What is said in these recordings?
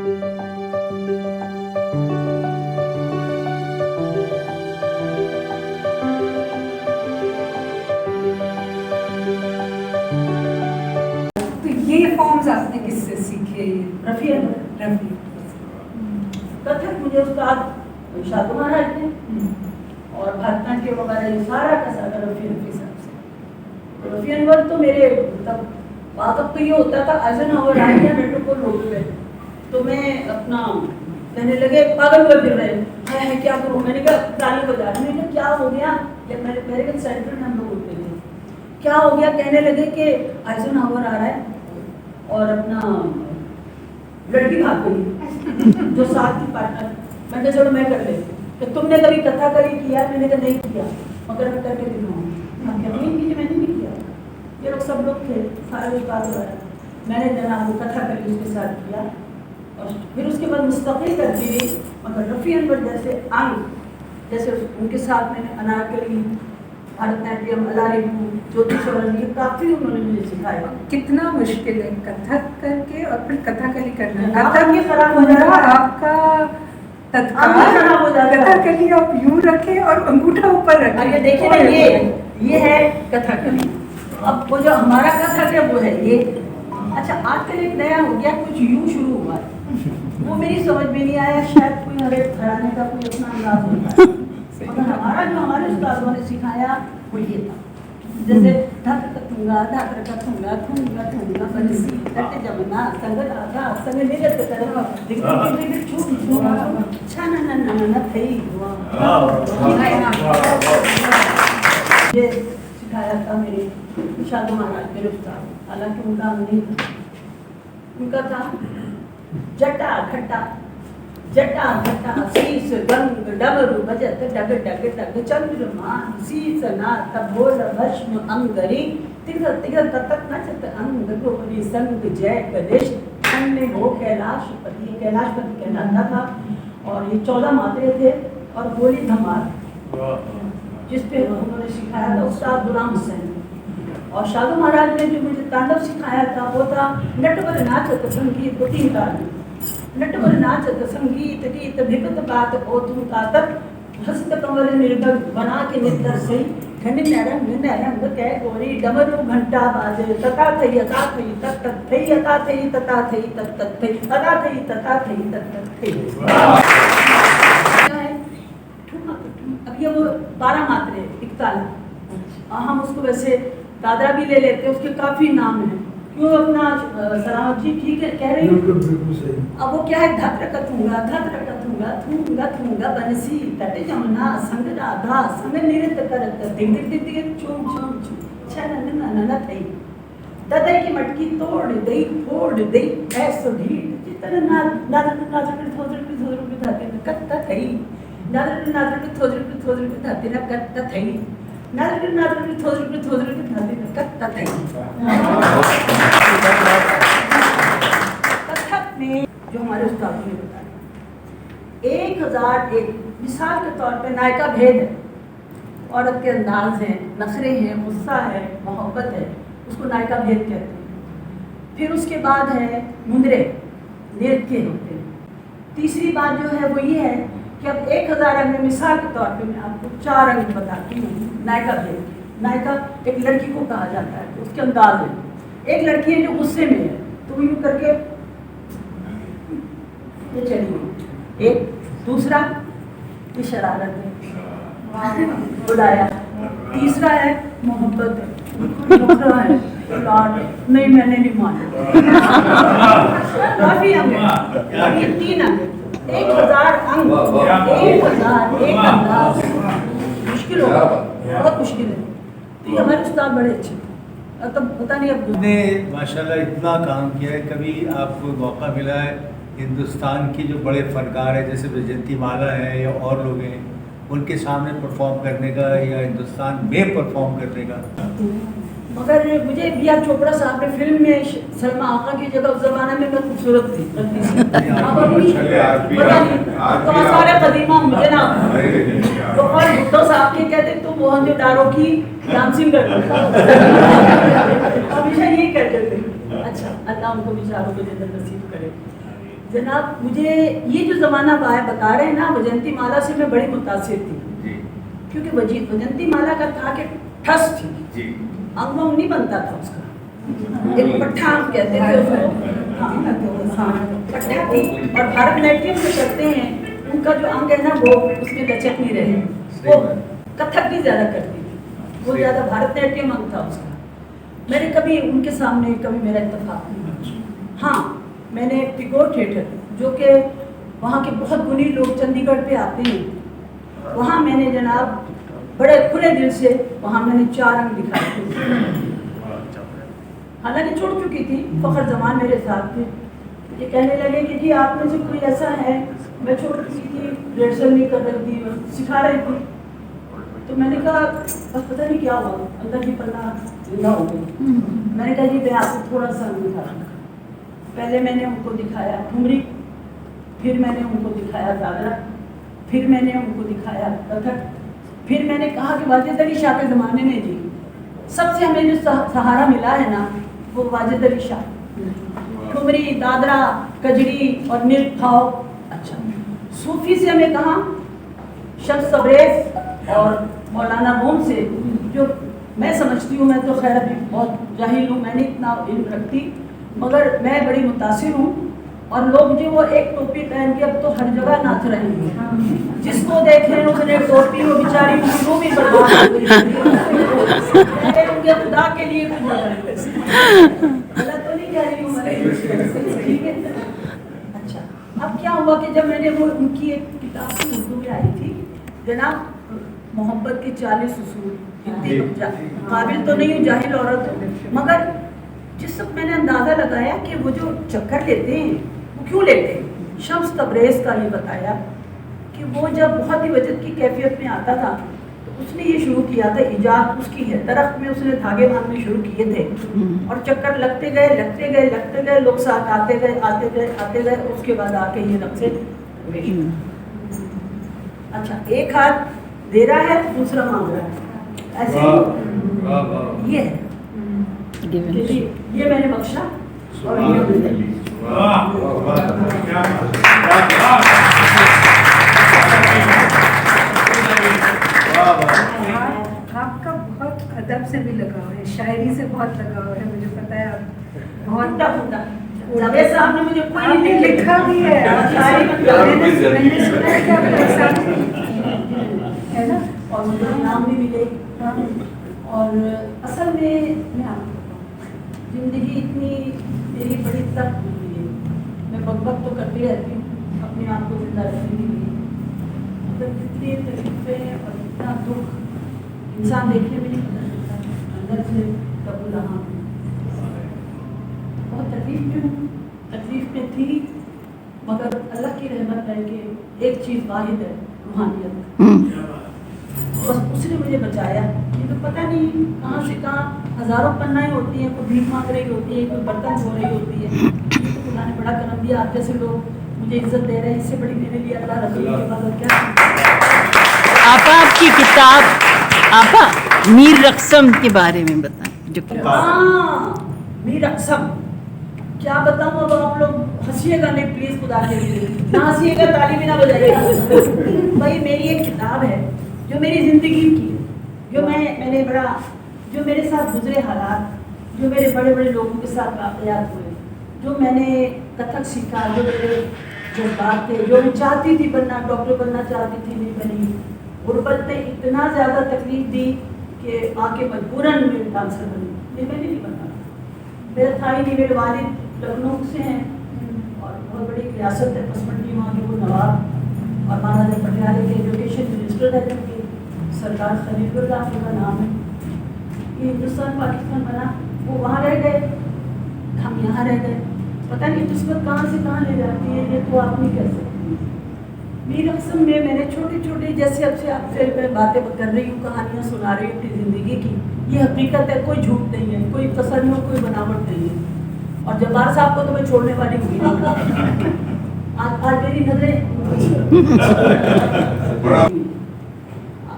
ये फॉर्म्स आपने किससे सीखे? रफी कथक मुझे उस्ताद शादू महाराज ने और भरतनाट्यम वगैरह ये सारा का सारा रफी साहब से। रफी अनवर तो मेरे तब वाकफ तो ये होता था आइजनहावर आ गया मेट्रो को लोग पे तो मैं अपना कहने लगे पागल हुए फिर रहे है क्या करूँ। मैंने कहा ताली बजा रही, मैंने कहा क्या हो गया, या मेरे अमेरिकन सेंटर में हम लोग होते थे, क्या हो गया। कहने लगे कि आइजनहावर आ रहा है और अपना लड़की भाग गई जो साथ की पार्टनर। मैंने चलो मैं कर लेती, तो तुमने कभी कथा करी किया? मैंने कहा नहीं किया, मगर मैं करके दिखाऊंगी। मैंने नहीं किया, ये लोग सब लोग थे सारे उस्ताद वगैरह। मैंने जनाब कथा करी उसके साथ किया और फिर उसके बाद मुस्तकिल करती रही। मगर रफ़ी अनवर जैसे अंग जैसे उनके साथ मैंने अनारकली, भरतनाट्यम, अलारिपू, ज्योति चौरंगी काफ़ी उन्होंने मुझे सिखाया। कितना मुश्किल है कथक करके और फिर कथाकली करना। कथक ये खराब हो जाता है आपका तत्काल खराब हो जाता है। कथाकली आप यूं रखें और अंगूठा ऊपर रखें। ये देखिए ना, ये है कथाकली। अब वो जो हमारा कथक है वो है ये। अच्छा आजकल एक नया हो गया, कुछ यूं शुरू हुआ है, वो मेरी समझ में नहीं आया। शायद कोई हर एक घराने का कोई अपना अंदाज होता है, मगर हमारा जो हमारे उस्तादों ने सिखाया वो ये था। जैसे धक कथूंगा धाकर कथूंगा थूंगा थूंगा बंसी तट जमना संग आधा संग निरत करवा दिख दिख छू छू छन न न न थई ये सिखाया था मेरे शादू महाराज, मेरे उस्ताद। हालांकि उनका नहीं था, उनका था जटा घटा जटा घटा शीस गंग डमरू बजत डग डग डग चंद्रमा शीस नाथ भोर भस्म अंगरी तिग तिग ततक नचत अंग गोरी संग जय गणेश अन्य हो कैलाशपति। कैलाशपति कहलाता था और ये 14 मात्रे थे और गोली धमाल जिस पे उन्होंने सिखाया था उस्ताद गुलाम हुसैन। और शादू महाराज ने जो मुझे तांडव सिखाया था वो था नटवर नाचत संगीत 3 ताल। नटवर नाचत संगीत गीत भिगत बात ओतु तातक हस्त कमल निर्गल बना के नित्तर सही घन नरंग नरंग कै गोरी डमरू घंटा बाजे तथा थई अता थई तत तत थई अता थई तथा थई तत तत थई अता थई तथा थई तत तत थई। अब ये वो 12 मात्रे 41। हम उसको वैसे दादरा भी ले लेते हैं, उसके काफी नाम हैं। क्यों अपना सलामत जी ठीक है कह रही हूँ। अब वो क्या है धक रकथूंगा थूंगा थूंगा बंसी तट जमुना संग राधा संग नृत्य करत दिग दिग दिग दिग चूम चूम चूम छन न न थई ददई की मटकी तोड़ दई फोड़ दई ऐसो ढीठ जितन नादर थोदर पे धाते न कत्ता थई नादर पे थोदर पे धाते न कत्ता थई नादर पे थोदर पे धाते न कत्ता थई। कथक में जो हमारे उस्ताद ने बताया 1001 मिसाल के तौर पे नायका भेद है, औरत के अंदाज है, नखरे हैं, गुस्सा है, मोहब्बत है, उसको नायका भेद कहते हैं। फिर उसके बाद है मुंदरे नृत्य होते हैं। तीसरी बात जो है वो ये है कि अब 1000 अंग में मिसाल के तौर पे मैं आपको 4 अंग बताती हूँ नायका भेद। नायका एक लड़की को कहा जाता है, उसके अंदाज है। एक लड़की है जो गुस्से में है तो यूं करके ये चलिए। एक दूसरा ये शरारत है बुलाया। तीसरा है मोहब्बत है, दूसरा है प्यार है, नहीं मैंने नहीं माना। काफी अंग है, ये 3 अंग 1000 अंग 1000 एक अंदाज। मुश्किल होगा, बहुत मुश्किल है। तो ये हमारे उस्ताद बड़े अच्छे तब पता नहीं अब ने माशाल्लाह इतना काम किया है। कभी आपको मौका मिला है हिंदुस्तान की जो बड़े फनकार हैं जैसे वैजयंती माला है या और लोग हैं उनके सामने परफॉर्म करने का या हिंदुस्तान में परफॉर्म करने का? मगर मुझे बी आर चोपड़ा साहब ने फिल्म में सलमा आका की जगह उस जमाने में मैं खूबसूरत थी। अब अपनी पता नहीं तो आसार कदीमा मुझे ना तो और भुट्टो साहब के कहते तो मोहनजोदारो की डांसिंग करते हमेशा यही कहते थे। अच्छा अल्लाह उनको बेचारों को जन्नत नसीब करे। जनाब मुझे ये जो ज़माना बता रहे हैं ना, वजंती माला से मैं बड़ी मुतासिर थी जी क्योंकि वजंती माला का था कि ठस थी, जी अंग वंग नहीं बनता था उसका, एक पट्ठा हम कहते थे उसको, पट्ठा थी। और भारतनाट्यम जो करते हैं उनका जो अंग है ना वो उसमें लचक नहीं रहे, वो कथक भी ज़्यादा करती थी, वो ज़्यादा भारतनाट्यम अंग था उसका। मैंने कभी उनके सामने कभी मेरा इत्तेफाक नहीं हुआ। हाँ, मैंने टिगोर थिएटर जो कि वहाँ के बहुत गुणी लोग चंडीगढ़ पे आते हैं, वहाँ मैंने जनाब बड़े खुले दिल से वहाँ मैंने 4 अंग दिखाए थे। हालांकि छूट चुकी थी, फखर जमान मेरे साथ थे, मुझे कहने लगे कि जी आप में से कोई ऐसा है, मैं छोड़ चुकी थी, रिहर्सल नहीं कर रही थी, सिखा रही थी। तो मैंने कहा बस पता नहीं क्या हुआ, अंदर की पन्ना जिंदा हो गई। मैंने कहा जी मैं आपको थोड़ा सा अंग दिखा दूँ। पहले मैंने उनको दिखाया ठुमरी, फिर मैंने उनको दिखाया दादरा, फिर मैंने उनको दिखाया कथक, फिर मैंने कहा कि वाजिद अली शाह के ज़माने में जी सबसे हमें जो सहारा मिला है ना वो वाजिद अली शाह, ठुमरी, दादरा, कजरी और नृत्य भाव। अच्छा, सूफी से हमें कहा शम्स तबरेज़ और मौलाना रूम से, जो मैं समझती हूँ, मैं तो खैर अभी बहुत जाहिल हूँ, मैंने इतना इल्म रखती, मगर मैं बड़ी मुतासिर हूँ। और लोग जो वो एक टोपी पहन के अब तो हर जगह नाच रहे हैं, जिसको देखें उसने टोपी, वो बेचारी वो भी बर्बाद हो गई। खुदा के लिए कुछ गलत तो नहीं कह रही हूँ मैं, ठीक है। अच्छा, अब क्या हुआ कि जब मैंने वो उनकी एक किताब की उर्दू में आई थी जनाब, मोहब्बत के 40 उसूल, काबिल तो नहीं हूँ, जाहिल औरत हूँ, मगर जिस वक्त मैंने अंदाज़ा लगाया कि वो जो चक्कर लेते हैं वो क्यों लेते हैं, शम्स तबरेज़ का ये बताया कि वो जब बहुत ही वजद की कैफियत में आता था तो उसने ये शुरू किया था, इजाद उसकी है, दरख्त में उसने धागे बांधने शुरू किए थे और चक्कर लगते गए लगते गए लगते गए, लोग साथ आते गए आते गए आते गए, उसके बाद आके ये नक्शे। अच्छा, एक हाथ दे रहा है, दूसरा मांग रहा है, ऐसे ये है, ये मैंने बख्शा और ये आपका बहुत अदब से भी लगाव है, शायरी से बहुत लगाव है, मुझे पता है। आप बहुत जावेद साहब ने मुझे कोई आपने लिखा भी है, मैंने सुना है कि आप ऐसा है ना, और मुझे नाम भी मिले। और असल में मैं ज़िंदगी इतनी मेरी बड़ी तक हुई है, मैं बकबक तो करती रहती हूँ अपने आप को जिंदा रखने के लिए, मतलब कितनी तकलीफें और इतना दुख इंसान देखने में नहीं पता चलता, अंदर से कब रहा बहुत तकलीफ में हूँ, तकलीफ में थी, मगर अल्लाह की रहमत है कि एक चीज़ वाहिद है, रूहानियत, बस उसने मुझे बचाया। ये तो पता नहीं कहाँ से कहाँ हज़ारों पन्नाएं होती हैं, कोई भीख मांग रही होती है, कोई बर्तन धो रही होती है, ये तो खुदा ने बड़ा करम दिया, आप जैसे लोग मुझे इज्जत दे रहे हैं, इससे बड़ी मेरे लिए अल्लाह रसूल के बाद और क्या। आपा आपकी किताब, आपा मीर रक़्सम के बारे में बताएं। जो हाँ, मीर रक़्सम क्या बताऊँ, अब आप लोग हंसिएगा नहीं प्लीज़, खुदा के लिए ना हंसिएगा, ताली भी ना बजाइएगा। भाई मेरी एक किताब है जो मेरी ज़िंदगी की, जो मैंने बड़ा, जो मेरे साथ गुजरे हालात, जो मेरे बड़े बड़े लोगों के साथ वाक़यात हुए, जो मैंने कथक सीखा, जो मेरे जज्बात थे, जो मैं चाहती थी बनना, डॉक्टर बनना चाहती थी, नहीं बनी। गुर्बत ने इतना ज़्यादा तकलीफ दी कि आके मजबूरन में डांसर बनी, नहीं मैंने नहीं बनना, मेरा था ही नहीं। मेरे वालिद लखनऊ से हैं और बहुत बड़ी रियासत है पसमंडी, वहाँ के वो नवाब और महाराजा पटियाला के एजुकेशन मिनिस्टर है, जबकि सरदार खलीलुल्लाह का नाम है। ये हिंदुस्तान पाकिस्तान बना, वो वहाँ रह गए, हम यहाँ रह गए, पता नहीं किस्मत कहाँ से कहाँ ले जाती है, ये तो आप नहीं कह सकते। मीर रक़्सम में मैंने छोटी छोटी, जैसे आपसे मैं बातें कर रही हूँ, कहानियाँ सुना रही हूँ अपनी ज़िंदगी की, ये हकीकत है, कोई झूठ नहीं है, कोई तसन्नुर, कोई बनावट नहीं है। और जब्बार साहब को तो मैं छोड़ने वाली हूँ आज मेरी नजरें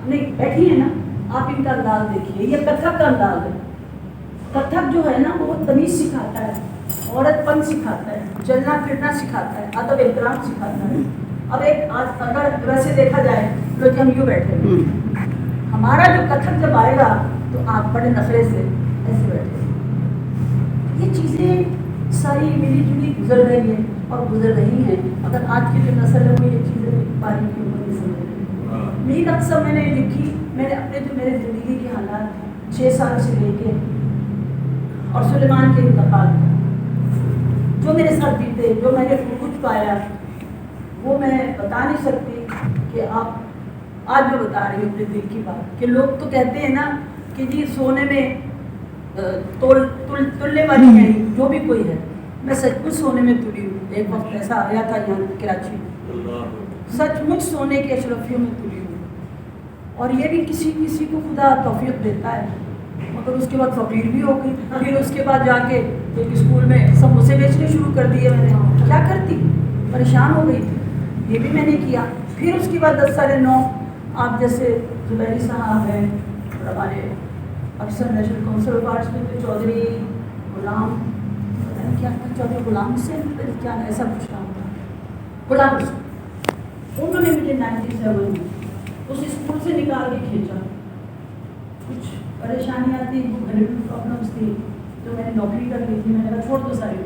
नहीं बैठी है ना, आप इनका अंदाज देखिए, ये कथक का अंदाज है। कथक जो है ना वो तमीज़ सिखाता है, औरतपन सिखाता है, चलना फिरना सिखाता है, अदब एहतराम सिखाता है। अब एक आज अगर वैसे देखा जाए तो हम यूँ बैठे हैं, हमारा जो कथक जब आएगा तो आप बड़े नखरे से ऐसे बैठे। ये चीज़ें सारी मिली जुली गुजर रही है और गुजर रही हैं। अगर आज की जो नस्ल है वो ये चीज़ें बारीकी ऊपर नहीं समझ रही। मेरी अक्सर मैंने लिखी, मैंने अपने जो मेरे ज़िंदगी के हालात 6 साल से लेके और सुलेमान के इंतकाल जो मेरे साथ बीते, जो मैंने कुछ पाया, वो मैं बता नहीं सकती कि आप आज मैं बता रही हूँ अपने दिल की बात। कि लोग तो कहते हैं ना कि जी सोने में तुलने वाली है जो भी कोई है। मैं सचमुच सोने में तुली हूँ। एक वक्त ऐसा आया था यहाँ कराची, सचमुच सोने के अशरफियों में तुली हूँ। और ये भी किसी किसी को खुदा तौफीक देता है, मगर उसके बाद फकीर भी हो गई। फिर उसके बाद जाके एक स्कूल में समोसे बेचने शुरू कर दिए मैंने। क्या करती, परेशान हो गई थी, ये भी मैंने किया। फिर उसके बाद 10 साढ़े 9 आप जैसे जुबैरी साहब हैं, हमारे अफसर नेशनल काउंसिल ऑफ आर्ट्स में चौधरी गुलाम, पता नहीं क्या था, चौधरी गुलाम हुसैन, क्या ऐसा कुछ नाम था, गुलाम हुसैन। उन्होंने मुझे 97 में उस स्कूल से निकाल के खींचा। कुछ परेशानियाँ थी, घरेलू प्रॉब्लम्स थी, तो मैंने नौकरी कर ली थी। मैंने कहा छोड़ दो सारी,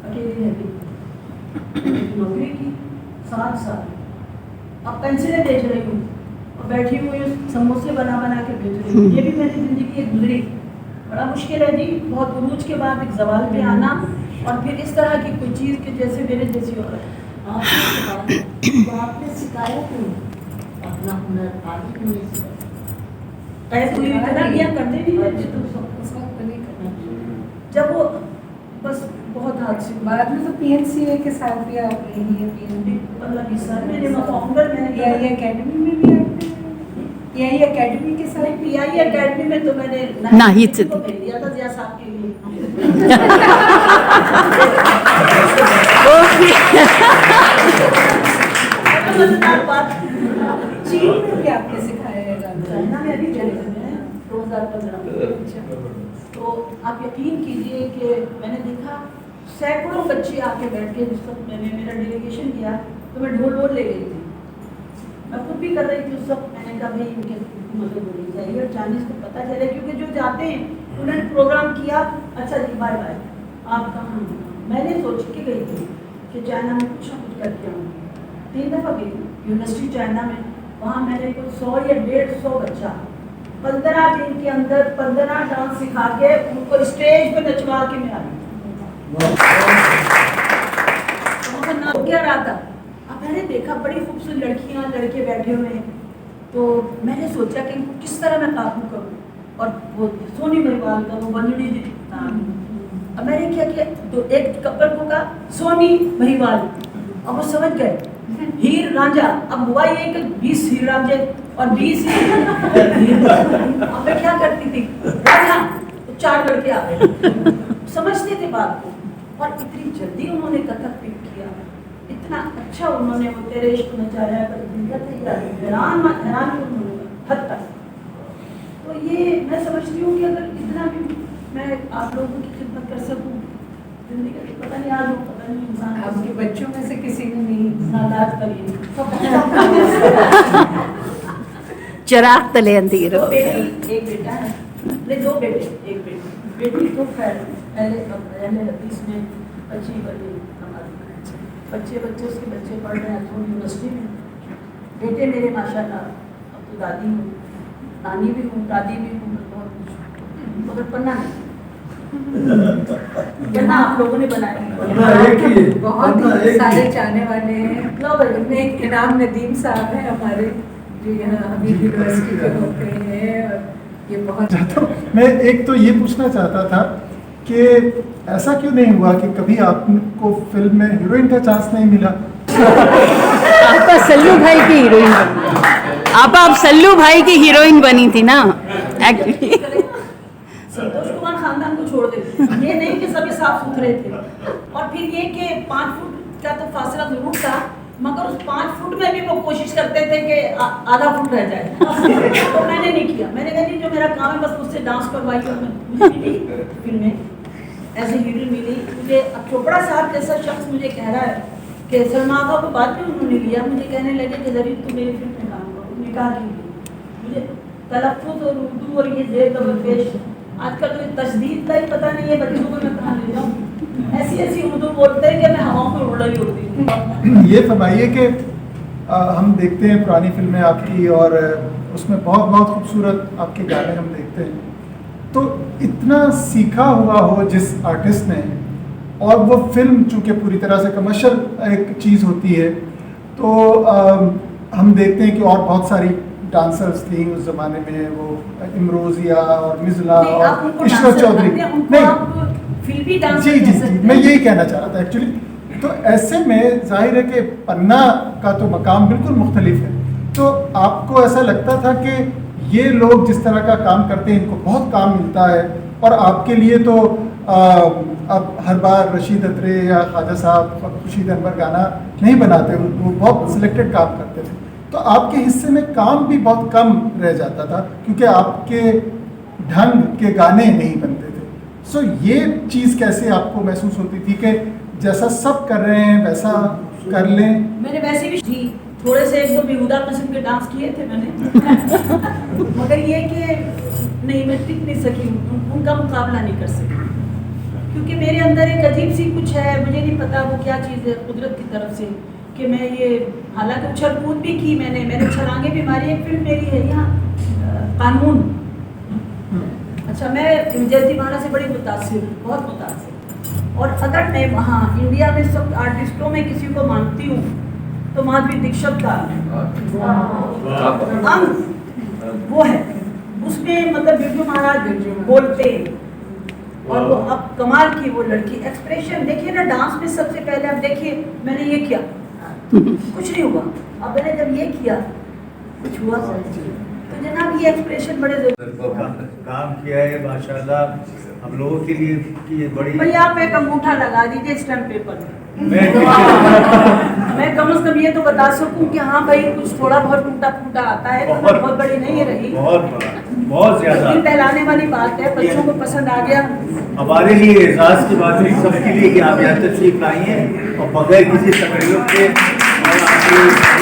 अकेली रहती, नौकरी की 7 साल। अब पेंसिलें बेच रही हूँ और बैठी हुई समोसे बना बना के बेच रही हूँ। ये भी मेरी ज़िंदगी एक गुजरी। बड़ा मुश्किल है जी, बहुत उरूज के बाद एक जवाल पे आना और फिर इस तरह की कोई चीज़ के जैसे मेरे जैसी औरत आपने सिखाया क्यों अपना हुनर आगे क्यों नहीं सिखाया? कैसे हुई इतना किया करते भी जब वो बस बहुत हादसे बाद में तो PNCA के साथ भी आप रही हैं, PNB 15-20 साल मेरे फाउंडर मैंने PI एकेडमी में भी आपने PI एकेडमी के साथ PI एकेडमी में तो मैंने नाहिद से को भेज दिया था जिया साहब के लिए। मजेदार बात, चीन में भी आपने सिखाया है गाना? चाइना में अभी चले गए हैं 2015 में। तो आप यकीन कीजिए कि मैंने देखा सैकड़ों बच्चे आके बैठ के, जिस वक्त मैंने मेरा डेलीगेशन किया तो मैं ढोल वोल ले गई थी। मैं खुद भी कर रही थी उस वक्त। मैंने कहा भाई इनके मदद होनी चाहिए और चाइनीज़ को पता चले, क्योंकि जो जाते हैं उन्होंने प्रोग्राम किया, अच्छा जी बाय बाय आप कहाँ। मैंने सोच के गई थी कि चाइना में कुछ ना कुछ करके आऊँगी। 3 दफ़ा गई यूनिवर्सिटी चाइना में। वहाँ मैंने कुछ 100 या 150 बच्चा 15 दिन के अंदर 15 डांस सिखा के उनको स्टेज पे नचवा के मैं आई। हो क्या रहा था, अब मैंने देखा बड़ी खूबसूरत लड़कियां लड़के बैठे हुए हैं, तो मैंने सोचा कि इनको किस तरह मैं काबू करूं। और वो सोनी महिवाल का वो बंदड़ी जी नाम, अब मैंने क्या किया, तो एक कपल को कहा सोनी महिवाल, अब वो समझ गए हीर रांझा। अब हुआ ये कि 20 हीर रांझे और 20 अब मैं क्या करती थी, रांझा तो 4 लड़के आ गए, समझते थे बात को। और इतनी जल्दी उन्होंने कथक पिक किया, इतना अच्छा उन्होंने वो तेरे इश्क नचाया, हैरान उन्होंने हद तक। तो ये मैं समझती हूँ कि अगर इतना भी मैं आप लोगों की खिदमत कर सकूँ जिंदगी का, पता नहीं आज वो पता नहीं इंसान आपके बच्चों में से किसी ने नहीं नादाज करिए चिराग तले अंधेर। दो बेटी एक बेटा है, नहीं 2 बेटे एक बेटी। बेटी तो खैर पहले हदीस में बच्ची बड़ी हमारी बच्चे उसके बच्चे पढ़ रहे हैं यूनिवर्सिटी में। बेटे मेरे माशाल्लाह अब तो दादी हूँ, नानी भी हूँ, दादी भी हूँ, बहुत कुछ, मगर पन्ना नहीं। पन्ना आप लोगों ने बनाया। बहुत ही सारे चाहने वाले हैं। लो भाई, उनमें एक इनाम नदीम साहब हैं हमारे, जो यहाँ हबीब यूनिवर्सिटी के होते हैं, और ये बहुत मैं एक तो ये पूछना चाहता था कि ऐसा क्यों नहीं हुआ कि कभी आपको फिल्म में हीरोइन का चांस नहीं मिला? आपा सल्लू भाई की हीरोइन बनी। आप सल्लू भाई की हीरोइन बनी थी ना एक्चुअली। संतोष कुमार खानदान को छोड़ देते, ये नहीं कि सभी साफ सुथरे थे। और फिर ये कि 5 फुट का तो फासला जरूर था, मगर उस 5 फुट में भी वो कोशिश करते थे कि आधा फुट रह जाए। तो मैंने नहीं किया, मैंने कहा नहीं जो मेरा काम है बस उससे डांस करवाई और मैं फिल्में एज ए हीरोइन मिली मुझे। अब चोपड़ा साहब जैसा शख्स मुझे कह रहा है कि सलमा आगा को बाद में उन्होंने लिया, मुझे कहने लगे कि जरूर तुम मेरी फिल्म में काम करो, निकाह की। मुझे तलफ़ुज़ और उर्दू और ये ज़ेर ज़बर पेश आजकल तो तशदीद का ही पता नहीं है बच्चों को, मैं कहाँ ले जाऊँ। ऐसी ऐसी उर्दू बोलते हैं कि मैं हवाओं में उड़ रही होती हूँ। ये फरमाइए कि हम देखते हैं पुरानी फिल्में आपकी और उसमें बहुत बहुत खूबसूरत आपके गाने हम देखते हैं, तो इतना सीखा हुआ हो जिस आर्टिस्ट ने, और वो फिल्म चूँकि पूरी तरह से कमर्शियल एक चीज़ होती है, तो हम देखते हैं कि और बहुत सारी डांसर्स थी उस ज़माने में, वो इमरोज़िया और मिज़ला और इशरत चौधरी। नहीं, फिल्मी डांसर जी जी जी, मैं यही कहना चाह रहा था एक्चुअली। तो ऐसे में जाहिर है कि पन्ना का तो मकाम बिल्कुल मुख्तलिफ है, तो आपको ऐसा लगता था कि ये लोग जिस तरह का काम करते हैं इनको बहुत काम मिलता है, और आपके लिए तो अब हर बार रशीद अत्रे या ख्वाजा साहब खुर्शीद अनवर गाना नहीं बनाते, वो बहुत सिलेक्टेड काम करते थे, तो आपके हिस्से में काम भी बहुत कम रह जाता था क्योंकि आपके ढंग के गाने नहीं बनते थे। सो ये चीज़ कैसे आपको महसूस होती थी कि जैसा सब कर रहे हैं वैसा कर लें? मैंने वैसे भी जी थोड़े से एक दो बेहुदा किस्म के डांस किए थे मैंने मगर ये कि नहीं, मैं टिक नहीं सकी, उनका मुकाबला नहीं कर सकी, क्योंकि मेरे अंदर एक अजीब सी कुछ है, मुझे नहीं पता वो क्या चीज़ है कुदरत की तरफ से, कि मैं ये हालांकि उछल कूद भी की मैंने छलांगे भी मारी। एक फिल्म मेरी है यहाँ कानून, अच्छा मैं जयंती माला से बड़ी मुतासिर हूँ, बहुत मुतासिर, और अगर मैं वहाँ इंडिया में सब आर्टिस्टों में किसी को मानती हूँ तो माधुरी दीक्षित का अंग वो है, उसमें मतलब बिरजू महाराज बोलते और वो अब कमाल की वो लड़की एक्सप्रेशन देखिए ना डांस में। सबसे पहले आप देखिए मैंने ये किया कुछ नहीं हुआ, अब मैंने जब ये किया कुछ हुआ सर। तो जनाब ये एक्सप्रेशन बड़े जरूरी काम किया है माशाल्लाह हम लोगों के लिए कि ये बड़ी। भैया आप एक अंगूठा लगा दीजिए स्टैम्प पेपर में, मैं मैं कम से कम ये तो बता सकूं कि हाँ भाई कुछ थोड़ा बहुत टूटा फूटा आता है, तो बहुत बड़ी नहीं रही, बहुत बड़ा, बहुत ज्यादा दिल दहलाने वाली बात है, बच्चों को पसंद आ गया। हमारे लिए एहसास की बात है सबके लिए कि आप यहाँ तशरीफ लाई हैं और बगैर किसी तकलीफ के और आपकी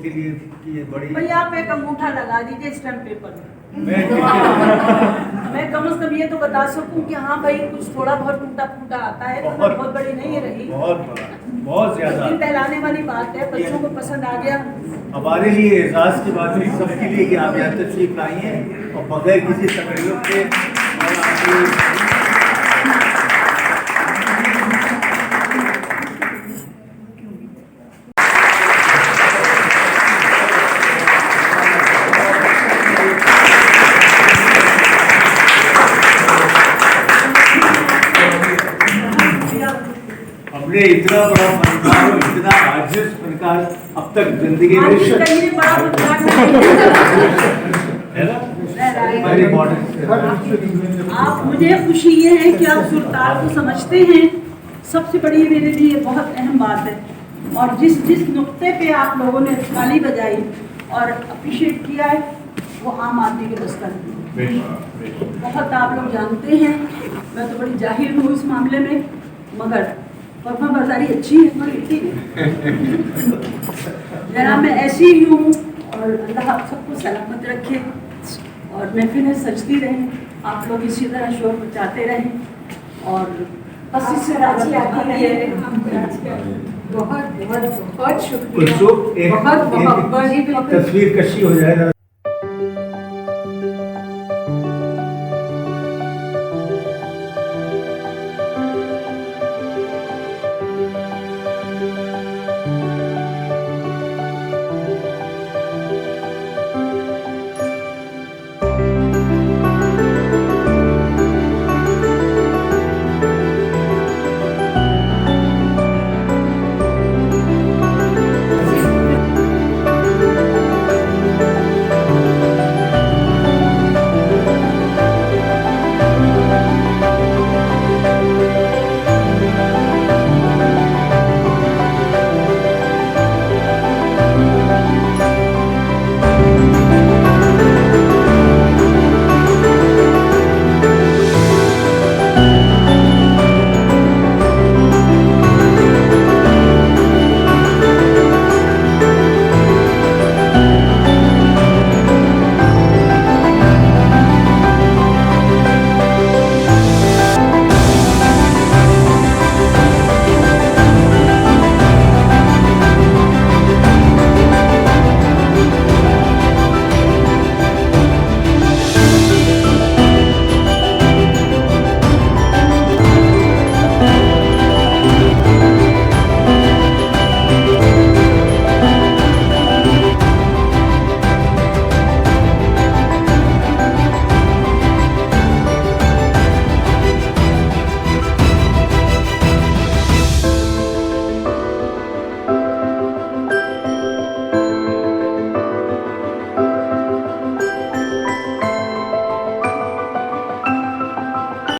के लिए कि ये बड़ी भैया आप एक अंगूठा लगा दीजिए स्टैम्प पेपर में। मैं मैं कम से कम ये तो बता सकूं कि हाँ भाई कुछ थोड़ा बहुत टूटा फूटा आता है, तो मैं बहुत बड़ी नहीं रही। बहुत बड़ा, बहुत ज्यादा दिल दहलाने वाली बात है, बच्चों को पसंद आ गया। हमारे लिए एहसास की बात हुई सबके लिए कि आप यहाँ तशरीफ लाई हैं और बगैर किसी तकलीफ के और आपकी हमने इतना बड़ा फनकार और इतना आजिज फनकार अब तक जिंदगी में आज कहीं बड़ा फनकार है ना वेरी इम्पोर्टेंट। आप, मुझे खुशी ये है कि आप सुरताल को समझते हैं। सबसे बड़ी मेरे लिए बहुत अहम बात है। और जिस नुक्ते पे आप लोगों ने ताली बजाई और अप्रिशिएट किया है, वो आम आदमी के बस का नहीं। बहुत आप लोग जानते हैं, मैं तो बड़ी जाहिर हूँ इस मामले में, मगर परमा बाजारी अच्छी है, मगर ठीक है जरा मैं ऐसी ही हूँ। और अल्लाह आप सबको सलामत रखे और महफिलें सजती रहें, आप लोग इसी तरह शोर मचाते रहें। और बस इससे कराची आती है, हम कराची आते हैं। बहुत बहुत बहुत शुक्रिया, कुलसुम, एक बहुत मोहब्बत। तस्वीर कशी हो जाए।